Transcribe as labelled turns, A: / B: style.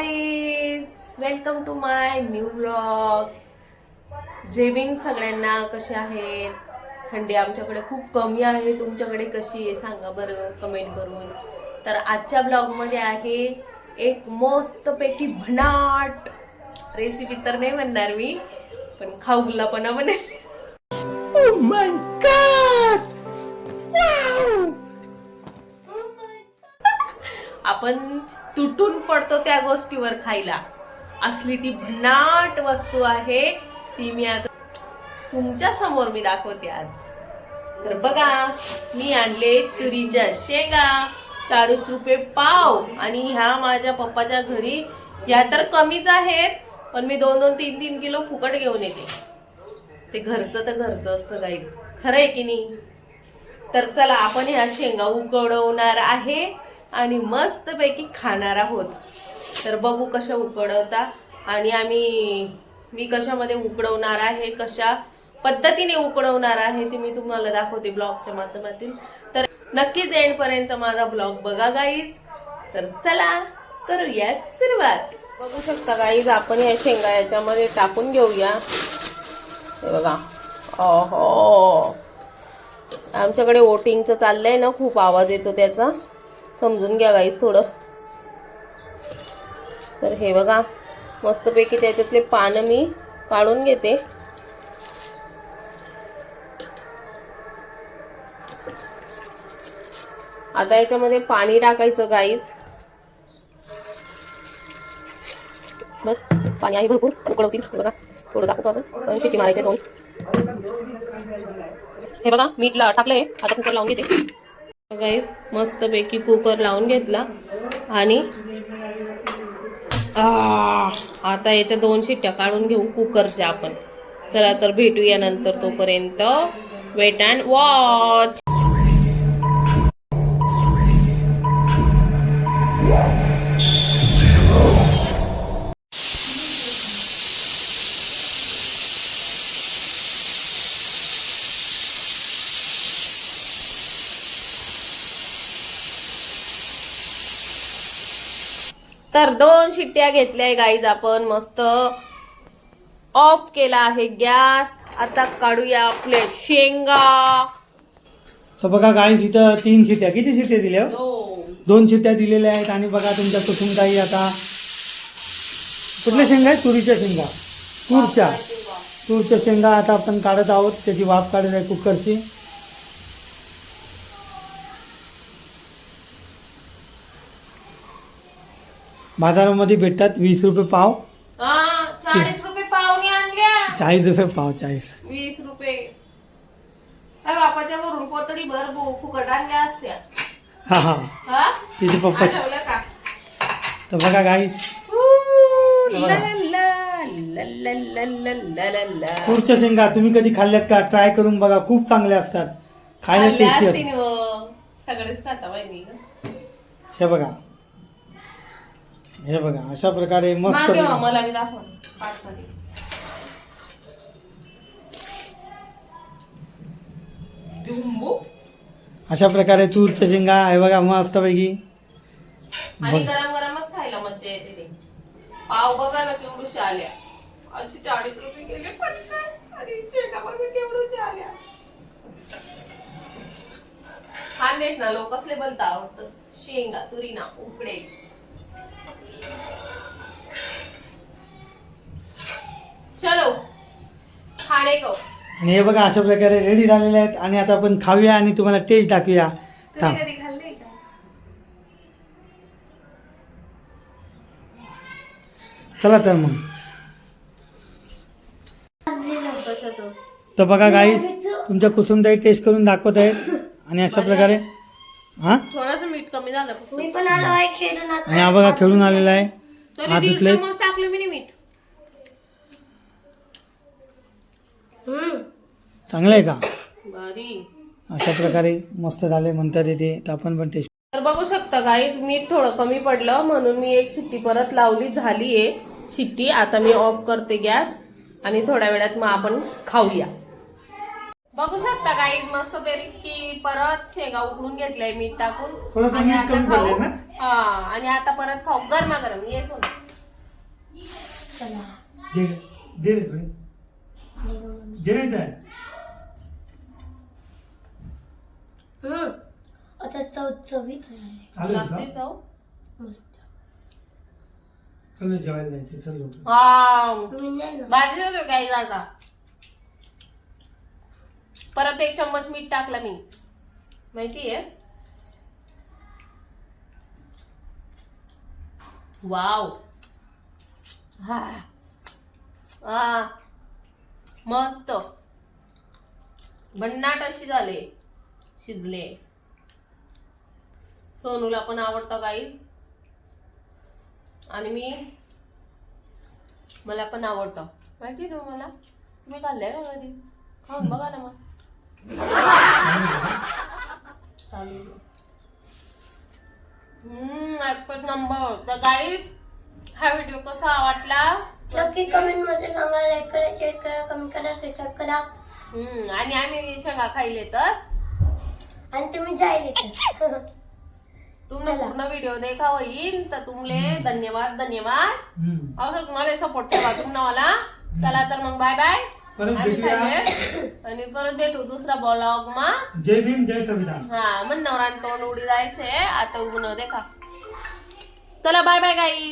A: Guys, welcome to my new blog. जय भीम सगळ्यांना. कसे आहेत? थंडी आमच्याकडे खूप कमी आहे. तुमच्याकडे कशी आहे सांगा बरं कमेंट करून. तर आजच्या ब्लॉगमध्ये आहे एक मस्तपैकी भन्नाट रेसिपी. तर नाही म्हणणार मी, पण खाऊगल्लापणा बनेल.
B: Oh my God!
A: आपण तुटून पडतो त्या गोष्टीवर खायला. असली ती भन्नाट वस्तू आहे ती मी आता तुमच्या समोर मी दाखवते आज. तर बघा, मी आणले तुरीच्या शेंगा 40 रुपये पाव. आणि ह्या माझ्या पप्पाच्या घरी या तर कमीच आहेत, पण मी 2-2, 3-3 किलो फुकट घेऊन येते. ते घरचं तर घरचं असं काही खरं आहे की नाही. तर चला, आपण ह्या शेंगा उकडवणार आहे आणि मस्तपैकी खाणार आहोत. तर बघू कशा उकडवता आणि मी कशामध्ये उकडवणार आहे, कशा पद्धतीने उकडवणार आहे ते मी तुम्हाला दाखवते ब्लॉगच्या माध्यमातून. तर नक्कीच एंड पर्यंत माझा ब्लॉग बघा गाईज. तर चला करूया सुरुवात. बघू शकता गाईज, आपण या शेंगा याच्यामध्ये टाकून घेऊया. हे बघा, ओहो, आमच्याकडे वोटिंगचं चाललंय ना, खूप आवाज येतो त्याचा, समजून घ्या गाईस थोडं. तर हे बघा, मस्तपैकी त्याच्यातले पानं मी काढून घेते. आता याच्यामध्ये पाणी टाकायचं गाईज. बस, पाणी आहे भरपूर, उकडवतील. बघा, थोडं टाकतो अजून, शिटी मारायचे 2. हे बघा, मीठ टाकलंय. आता कुकर लावून घेते गाईज. मस्तपैकी कुकर लावून घेतला आणि आता याच्या 2 शिट्ट्या काढून घेऊ कुकरच्या आपण. चला तर भेटूया नंतर, तोपर्यंत वेट अँड वॉच. तर 2 शिट्ट्या घेतल्या गाईज आपण. मस्त ऑफ केला आहे गॅस. आता काढूया आपले शेंगा.
B: तर बघा गाईस, इथं 3 शिट्ट्या, किती शिट्ट्या दिल्या? 2 शिट्ट्या दिलेल्या आहेत. आणि बघा तुमच्या कुठून काही आता कुठल्या शेंगा आहेत? तुरीच्या शेंगा. तूरच्या शेंगा आता आपण काढत आहोत. त्याची वाफ काढत आहे कुकरची. बाजारामध्ये भेटतात 20 रुपये पाव.
A: 40 रुपये पावनी आणल्या.
B: 40 रुपये पाव.
A: 20 रुपये. बापाच्या घरून पोतडी भर फुकट आणल्या असत्या.
B: हा तिचे पप्पा.
A: का?
B: तर बघा गाईस, तूरच्या शेंगा तुम्ही कधी खाल्ल्यात का? ट्राय करून बघा, खूप चांगल्या असतात, खायला टेस्टी असतात.
A: सगळेच खाता माहिती.
B: हे बघा अशा प्रकारे मस्त.
A: मला बी दाखवा.
B: अशा प्रकारे तूरच्या शेंगा हे बघा मस्तपैकी.
A: आणि गरम गरमच खायला मज्जा येते ते. पाव बघा ना केवढूशे आल्या. 40 रुपये गेले पटकन. अरे शेंगा बघा केवढूशे आल्या. खानदेश ना लोक कसले बोलता आवडत. शेंगा तुरी ना उकडे. चलो खाणे को.
B: आणि हे बघा अशा प्रकारे रेडी झालेले आहेत. आणि आता आपण खाऊया आणि तुम्हाला टेस्ट दाखवूया.
A: तुम्ही कधी खाल्ले का?
B: चला तर मग. तर बघा गाईस, तुमच्या कुसुमताई टेस्ट करून दाखवत आहेत. आणि अशा प्रकारे
A: थोडस मीठ कमी झालं.
C: मी पण आलो आहे खेळून.
B: आणि हा बघा खेळून आलेला आहे. हात धुतले.
A: टाकले मी मीठ.
B: चांगलं आहे का?
A: भारी.
B: अशा प्रकारे मस्त झाले म्हणतात येते. तर आपण पण टेस्ट.
A: तर बघू शकता गाईज, मीठ थोडं कमी पडलं म्हणून मी 1 शिट्टी परत लावली. झालीये शिट्टी. आता मी ऑफ करते गॅस आणि थोड्या वेळात मग आपण खाऊया. बघू शकता गाईज, मस्त पैकी परत शेंगा उकडून घेतलाय मीठ टाकून. आणि आता परत खाऊ गरमागरम. ये सोना.
B: दे दे रे थोडी दे रे इथं.
C: आता चवचवीत
B: चालू आहे
A: लागते
B: का?
A: चव
C: मस्त.
B: चल जेवायला जायचं चल लोक.
C: मी नाही ना.
A: भाजी होतो काही जाता परत 1 चम्मच मीठ टाकलं मी माहितीये. वाव हा हा मस्त भन्नाट अशी झाले शिजले. सोनूला पण आवडतं गाईज आणि मला पण आवडतं माहिती तुम्हाला. तुम्ही खाल्लंय का कधी? खाऊन बघा ना मग. चालेल. एकच नंबर. तर गाईज हा व्हिडिओ कसा वाटला
C: नक्की कमेंट मध्ये सांगा. लाईक करा, शेअर करा, कमेंट करा, सबस्क्राईब करा.
A: आणि आम्ही शेंगा खाईलेतच.
C: आणि तुम्ही जायला
A: तुम्ही पूर्ण व्हिडिओ देखा होईल तर तुमले धन्यवाद असं तुम्हाला सपोर्ट ठेवा तुम्हाला. चला तर मग बाय बाय.
B: परत
A: आम्ही
B: भेटूया.
A: खाल्ले आणि परत भेटू दुसरा ब्लॉग मा.
B: जय भीम जय संविधान.
A: हा मन नवरान तोंड उडी जायचे आता उगणं देखा. चला बाय बाय गाई.